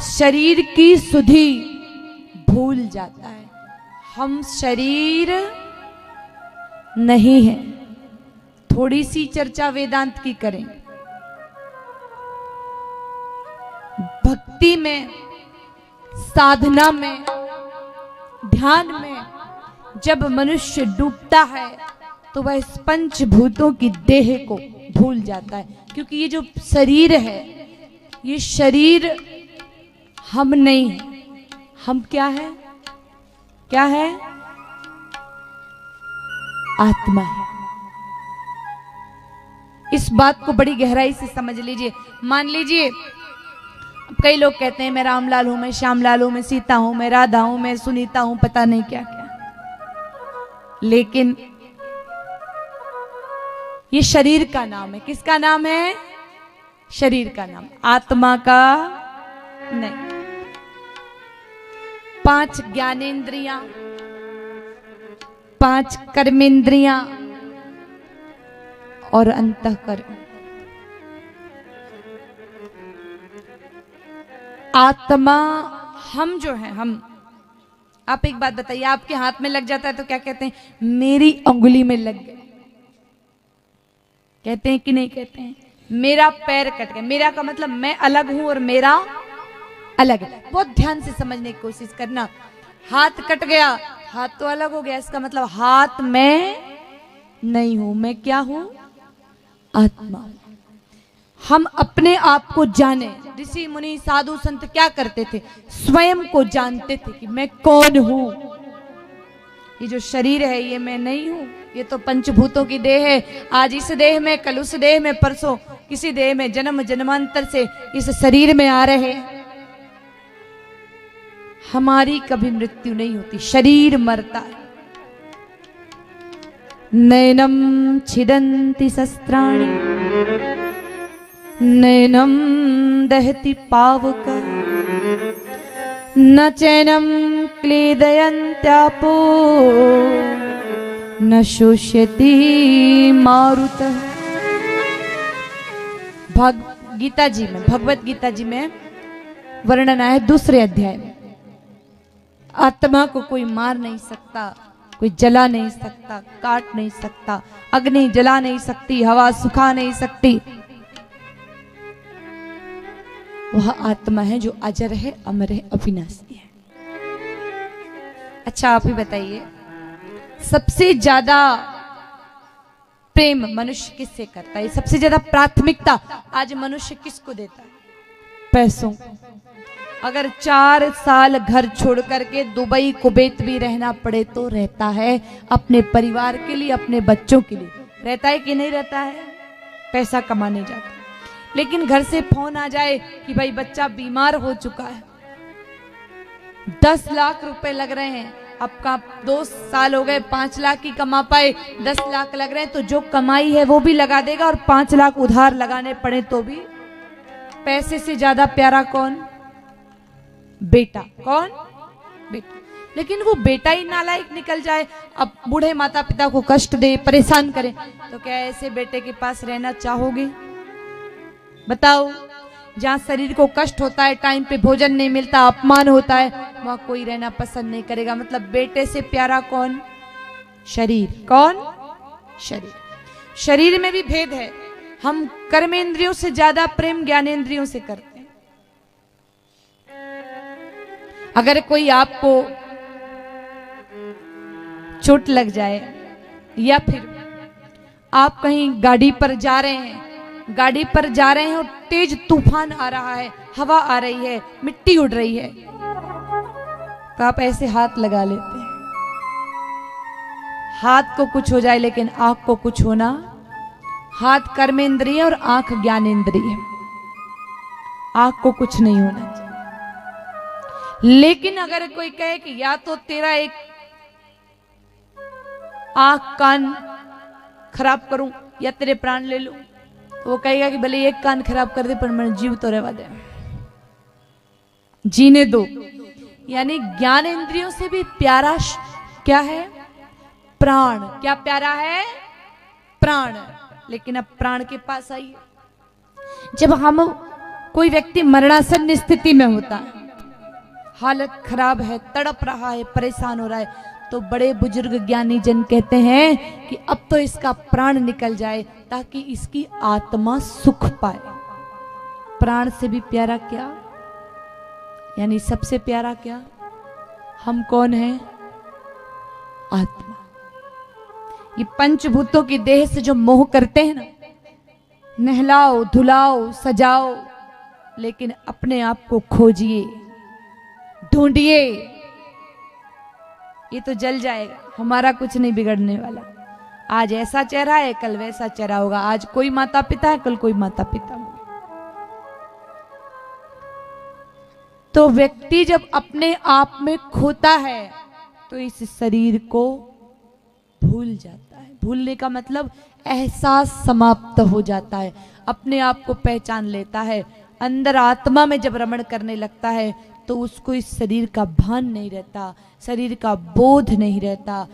शरीर की सुधि भूल जाता है। हम शरीर नहीं है। थोड़ी सी चर्चा वेदांत की करें। भक्ति में, साधना में, ध्यान में जब मनुष्य डूबता है तो वह इस पंचभूतों की देह को भूल जाता है। क्योंकि ये जो शरीर है, ये शरीर हम नहीं है। हम क्या है? क्या है? आत्मा है। इस बात को बड़ी गहराई से समझ लीजिए। मान लीजिए कई लोग कहते हैं मैं रामलाल हूं, मैं श्यामलाल हूं, मैं सीता हूं, मैं राधा हूं, मैं सुनीता हूं, पता नहीं क्या क्या। लेकिन ये शरीर का नाम है। किसका नाम है? शरीर का नाम, आत्मा का नहीं। 5 ज्ञानेंद्रियां, 5 कर्मेंद्रियां और अंतःकरण। आत्मा हम जो है, हम। आप एक बात बताइए, आपके हाथ में लग जाता है तो क्या कहते हैं? मेरी अंगुली में लग गए। कहते हैं कि नहीं कहते हैं? मेरा पैर कट गया। मेरा का मतलब मैं अलग हूं और मेरा अलग है। बहुत ध्यान से समझने की कोशिश करना। हाथ कट गया, हाथ तो अलग हो गया, इसका मतलब हाथ मैं नहीं हूं। मैं क्या हूं? आत्मा। हम अपने आप को जाने। ऋषि मुनि साधु संत क्या करते थे? स्वयं को जानते थे कि मैं कौन हूं। ये जो शरीर है ये मैं नहीं हूं। ये तो पंचभूतों की देह है। आज इस देह में, कल उस देह में, परसों किसी देह में, जन्म जन्मांतर से इस शरीर में आ रहे हैं। हमारी कभी मृत्यु नहीं होती, शरीर मरता है। नैनम छिदन्ति शस्त्राणि, नैनम दहति पावक, न चैनम क्लेदयन्त्यापो, न शोष्यति मारुतः। गीता जी में, भगवत गीता जी में वर्णन है 2 अध्याय में। आत्मा को कोई मार नहीं सकता, कोई जला नहीं सकता, काट नहीं सकता, अग्नि जला नहीं सकती, हवा सुखा नहीं सकती। वह आत्मा है जो अजर है, अमर है, अविनाशी है। अच्छा आप ही बताइए, सबसे ज्यादा प्रेम मनुष्य किससे करता है? सबसे ज्यादा प्राथमिकता आज मनुष्य किसको देता है? पैसों को। अगर 4 साल घर छोड़ करके दुबई कुवैत भी रहना पड़े तो रहता है अपने परिवार के लिए, अपने बच्चों के लिए। रहता है कि नहीं रहता है? पैसा कमाने जाता है। लेकिन घर से फोन आ जाए कि भाई बच्चा बीमार हो चुका है, 10 लाख रुपए लग रहे हैं, आपका 2 साल हो गए 5 लाख की कमा पाए, 10 लाख लग रहे हैं, तो जो कमाई है वो भी लगा देगा और 5 लाख उधार लगाने पड़े तो भी। पैसे से ज्यादा प्यारा कौन? बेटा। कौन? बेटा। लेकिन वो बेटा ही नालायक निकल जाए, अब बूढ़े माता पिता को कष्ट दे, परेशान करे, तो क्या ऐसे बेटे के पास रहना चाहोगे? बताओ। जहां शरीर को कष्ट होता है, टाइम पे भोजन नहीं मिलता, अपमान होता है, वहां कोई रहना पसंद नहीं करेगा। मतलब बेटे से प्यारा कौन? शरीर। कौन? शरीर। शरीर में भी भेद है। हम कर्मेंद्रियों से ज्यादा प्रेम ज्ञानेंद्रियों से करते हैं। अगर कोई आपको चोट लग जाए या फिर आप कहीं गाड़ी पर जा रहे हैं, और तेज तूफान आ रहा है, हवा आ रही है, मिट्टी उड़ रही है, तो आप ऐसे हाथ लगा लेते हैं। हाथ को कुछ हो जाए लेकिन आंख को कुछ होना। हाथ कर्मेंद्रिय और आंख ज्ञानेंद्रिय। आंख को कुछ नहीं होना चाहिए। लेकिन अगर कोई कहे कि या तो तेरा एक आंख कान खराब करूं या तेरे प्राण ले लूं, तो वो कहेगा कि भले एक कान खराब कर दे पर मैं जीव तो रहवा दे, जीने दो। यानी ज्ञान इंद्रियों से भी प्यारा क्या है? प्राण। क्या प्यारा है? प्राण। लेकिन अब प्राण के पास आइए, जब हम कोई व्यक्ति मरणासन्न स्थिति में होता है, हालत खराब है, तड़प रहा है, परेशान हो रहा है, तो बड़े बुजुर्ग ज्ञानी जन कहते हैं कि अब तो इसका प्राण निकल जाए ताकि इसकी आत्मा सुख पाए। प्राण से भी प्यारा क्या, यानी सबसे प्यारा क्या, हम कौन हैं? आत्मा। ये पंचभूतों की देह से जो मोह करते हैं ना, नहलाओ धुलाओ सजाओ, लेकिन अपने आप को खोजिए, ढूंढिए, ये तो जल जाएगा, हमारा कुछ नहीं बिगड़ने वाला। आज ऐसा चेहरा है, कल वैसा चेहरा होगा, आज कोई माता पिता है, कल कोई माता पिता होगा। तो व्यक्ति जब अपने आप में खोता है तो इस शरीर को भूल जाता है। भूलने का मतलब एहसास समाप्त हो जाता है, अपने आप को पहचान लेता है। अंदर आत्मा में जब रमण करने लगता है तो उसको इस शरीर का भान नहीं रहता, शरीर का बोध नहीं रहता।